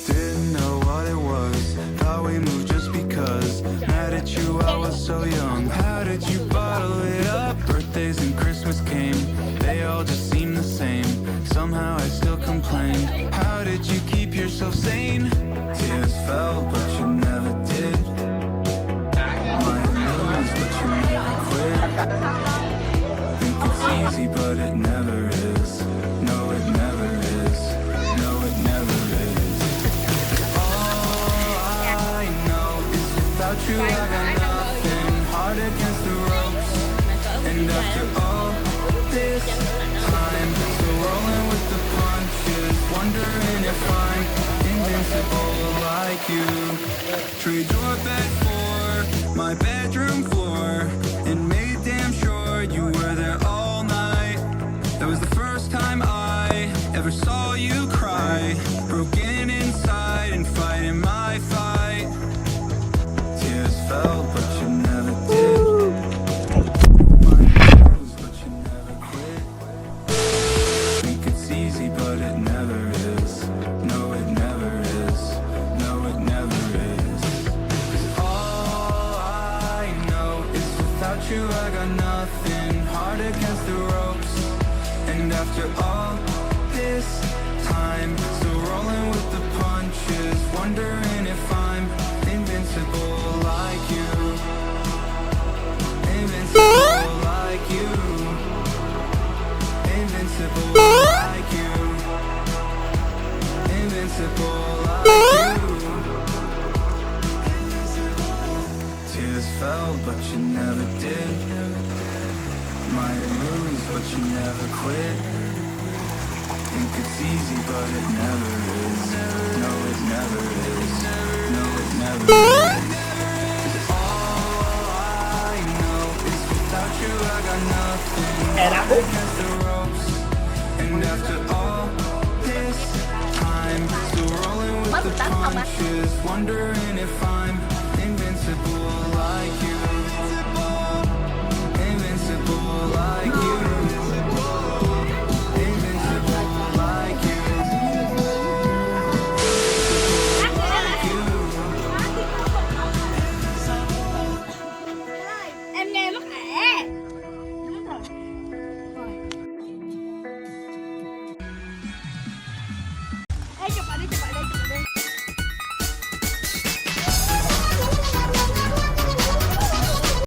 Didn't know what it was, thought we moved just because. Mad at you, I was so young. How did you bottle it up? Birthdays and Christmas came, they all just seem the same. Somehow I still complain. How did you keep yourself sane? Tears fell, but you never did. Might lose, but you never quit. Think it's easy, but it never is. No, it never is. No, it never is. All I know is without you I got nothing. Hard against the ropes. And after all this time, still rolling with the punches, wondering if I'm invincible like you. Trade your bed for my bedroom floor, and made damn sure you were there all night. That was the first time I ever saw you cry, broken inside and fighting my fight. Tears fell, but you never did. Easy, but it never is. No, it never is. No, it never is. 'Cause all I know is without you I got nothing. Hard against the ropes. And after all this time, still rolling with the punches, wondering if I'm invincible like you. Invincible like you. Invincible like you. Invincible like you. Tears fell, but you never did. Might lose, but you never quit. Think it's easy, but it never is. No, it never is. No, it never is. 'Cause all I know is without you I got nothing. Against the ropes. And after all this time, still rolling with the punches, wondering if I'm